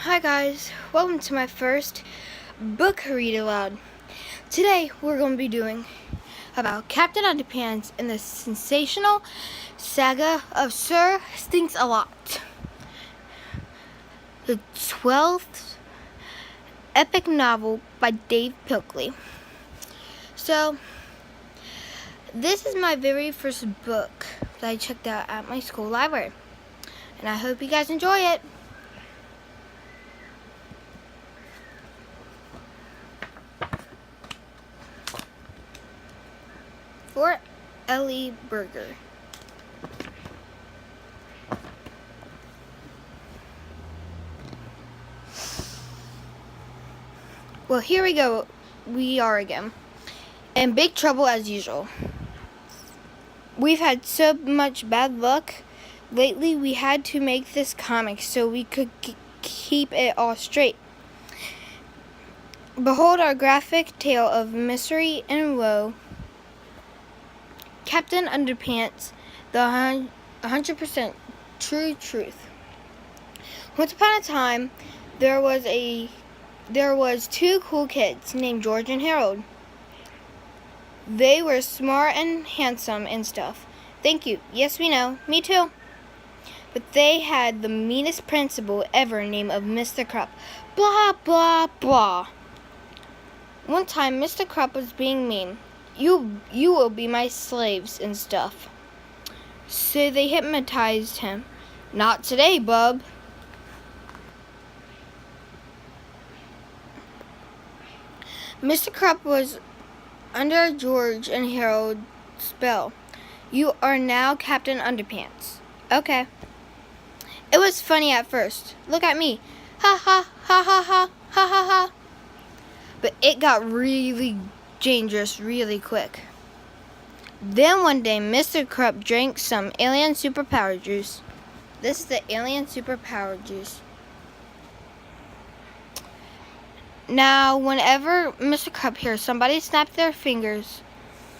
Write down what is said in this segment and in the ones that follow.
Hi guys, welcome to my first book read aloud. Today we're going to be doing about Captain Underpants and the sensational saga of Sir Stinks a Lot. The 12th epic novel by Dave Pilkley. So, this is my very first book that I checked out at my school library. And I hope you guys enjoy it. For Ellie Berger. Well, here we go. We are again. In big trouble as usual. We've had so much bad luck. Lately, we had to make this comic so we could keep it all straight. Behold our graphic tale of misery and woe. Captain Underpants, the 100% true truth. Once upon a time, there was two cool kids named George and Harold. They were smart and handsome and stuff. Thank you. Yes, we know. Me too. But they had the meanest principal ever named of Mr. Krupp. Blah, blah, blah. One time, Mr. Krupp was being mean. You will be my slaves and stuff. So they hypnotized him. Not today, bub. Mr. Krupp was under George and Harold's spell. You are now Captain Underpants. Okay. It was funny at first. Look at me. Ha ha ha ha ha ha ha ha. But it got really dangerous really quick. Then one day, Mr. Krupp drank some alien superpower juice. This is the alien superpower juice. Now, whenever Mr. Krupp hears somebody snap their fingers,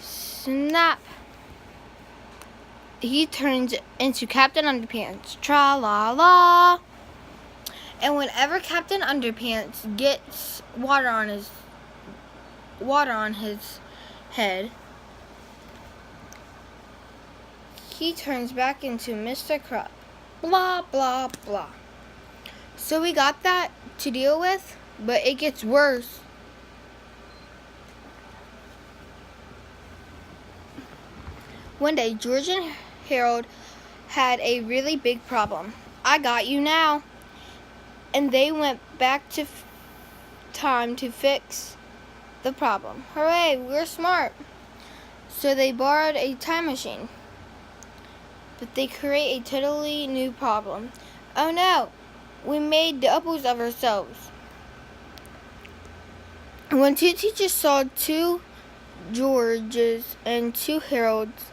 snap, he turns into Captain Underpants. Tra-la-la. And whenever Captain Underpants gets water on his head, he turns back into Mr. Krupp. Blah, blah, blah. So we got that to deal with, but it gets worse. One day, George and Harold had a really big problem. I got you now. And they went back to time to fix the problem. Hooray, we're smart. So they borrowed a time machine. But they create a totally new problem. Oh no, we made doubles of ourselves. When two teachers saw two Georges and two Harolds,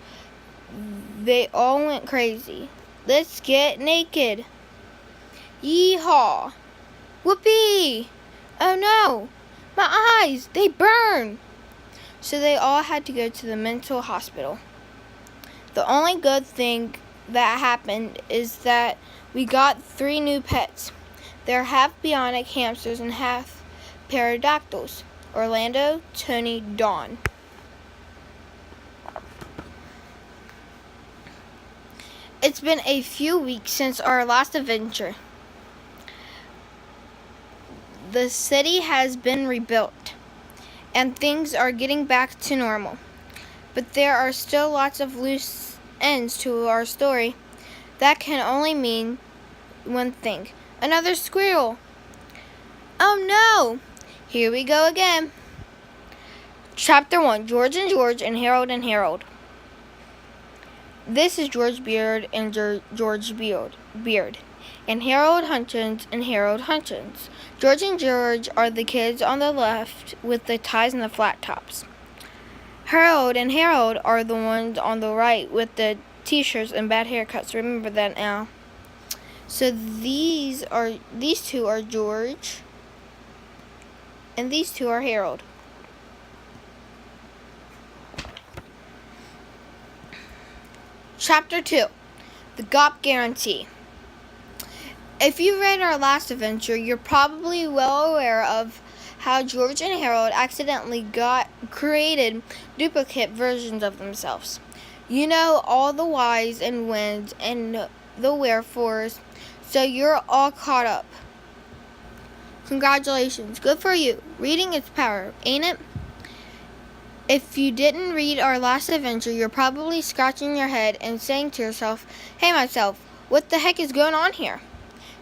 they all went crazy. Let's get naked. Yeehaw! Whoopee! Oh no! My eyes! They burn! So they all had to go to the mental hospital. The only good thing that happened is that we got 3 new pets. They're half bionic hamsters and half pterodactyls. Orlando, Tony, Dawn. It's been a few weeks since our last adventure. The city has been rebuilt, and things are getting back to normal. But there are still lots of loose ends to our story. That can only mean one thing. Another squirrel. Oh no! Here we go again. Chapter 1. George and Harold and Harold. This is George Beard and George Beard. And Harold Hutchins and Harold Hutchins. George and George are the kids on the left with the ties and the flat tops. Harold and Harold are the ones on the right with the t-shirts and bad haircuts. Remember that now. So these two are George and these two are Harold. Chapter 2. The GOP Guarantee. If you read our last adventure, you're probably well aware of how George and Harold accidentally created duplicate versions of themselves. You know all the whys and whens and the wherefores, so you're all caught up. Congratulations, good for you. Reading is power, ain't it? If you didn't read our last adventure, you're probably scratching your head and saying to yourself, "Hey myself, what the heck is going on here?"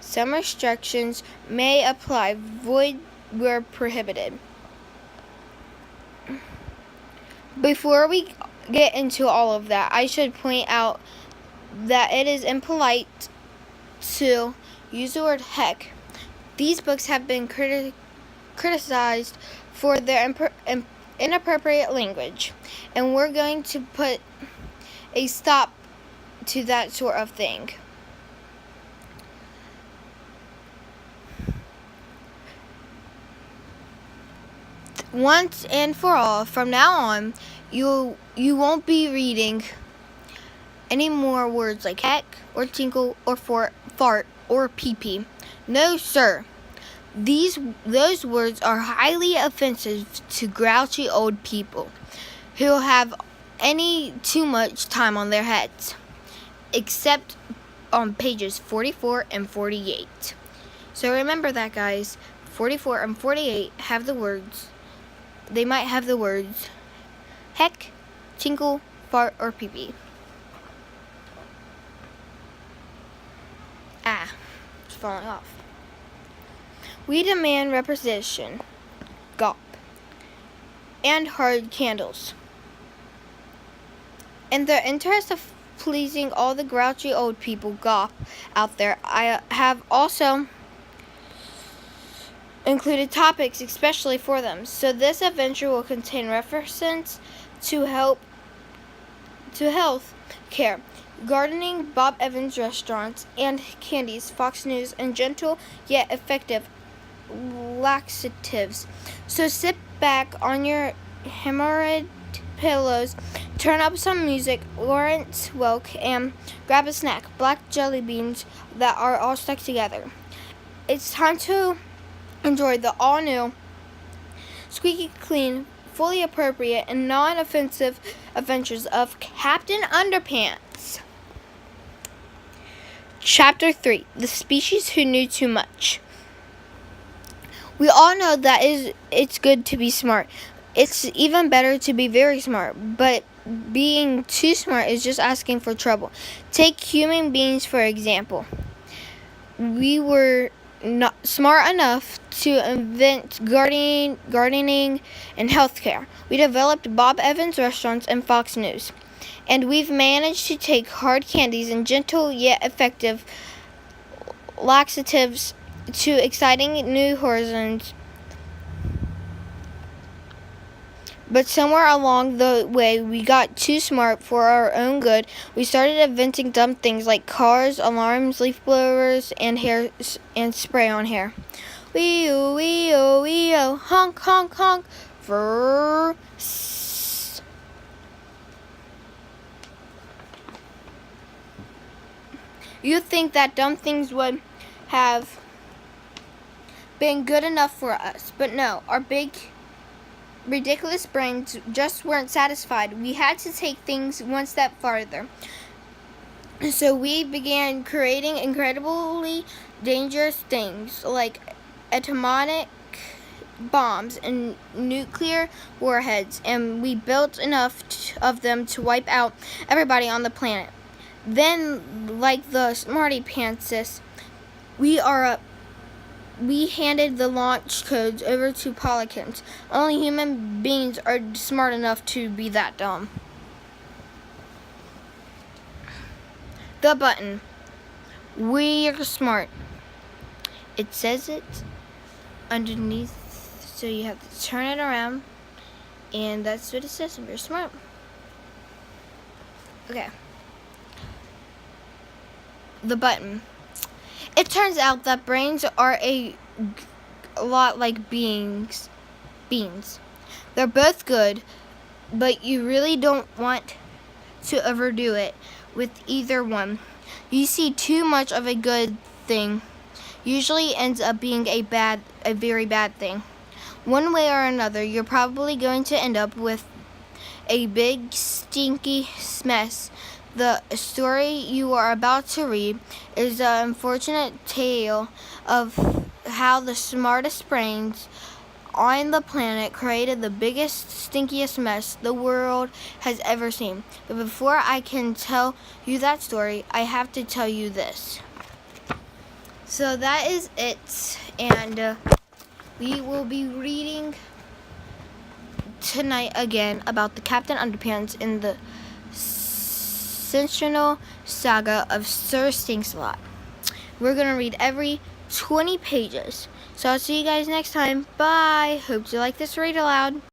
Some restrictions may apply, void where prohibited. Before we get into all of that, I should point out that it is impolite to use the word heck. These books have been criticized for their inappropriate language, and we're going to put a stop to that sort of thing. Once and for all, from now on, you won't be reading any more words like heck or tinkle or fart or pee-pee. No, sir. Those words are highly offensive to grouchy old people who have any too much time on their heads, except on pages 44 and 48. So remember that, guys. 44 and 48 have the words. They might have the words heck, tinkle, fart, or pee-pee. It's falling off. We demand representation, gulp, and hard candles. In the interest of pleasing all the grouchy old people gulp out there, I have also included topics especially for them. So this adventure will contain references to health care, gardening, Bob Evans restaurants and candies, Fox News, and gentle yet effective laxatives. So sit back on your hemorrhoid pillows, turn up some music, Lawrence Welk, and grab a snack, black jelly beans that are all stuck together. It's time to enjoy the all-new, squeaky clean, fully appropriate, and non-offensive adventures of Captain Underpants. Chapter 3, The Species Who Knew Too Much. We all know that it's good to be smart. It's even better to be very smart, but being too smart is just asking for trouble. Take human beings for example. We were not smart enough to invent gardening and healthcare. We developed Bob Evans restaurants and Fox News. And we've managed to take hard candies and gentle yet effective laxatives to exciting new horizons. But somewhere along the way, we got too smart for our own good. We started inventing dumb things like cars, alarms, leaf blowers, and hair and spray on hair. Wee-oo, wee-oo, wee-oo, honk, honk, honk, vrrr. You'd think that dumb things would have been good enough for us, but no, our big ridiculous brains just weren't satisfied. We had to take things one step farther. So we began creating incredibly dangerous things like atomic bombs and nuclear warheads, and we built enough of them to wipe out everybody on the planet. Then, like the smarty pantses, we handed the launch codes over to politicians. Only human beings are smart enough to be that dumb. The button. We're smart. It says it underneath, so you have to turn it around, and that's what it says. We're smart. Okay. The button. It turns out that brains are a lot like beans. They're both good, but you really don't want to overdo it with either one. You see too much of a good thing usually ends up being a very bad thing. One way or another, you're probably going to end up with a big stinky mess. The story you are about to read is the unfortunate tale of how the smartest brains on the planet created the biggest, stinkiest mess the world has ever seen. But before I can tell you that story, I have to tell you this. So that is it, and we will be reading tonight again about the Captain Underpants in the sensational saga of Sir Stinks-a-Lot. We're going to read every 20 pages. So I'll see you guys next time. Bye. Hope you like this read aloud.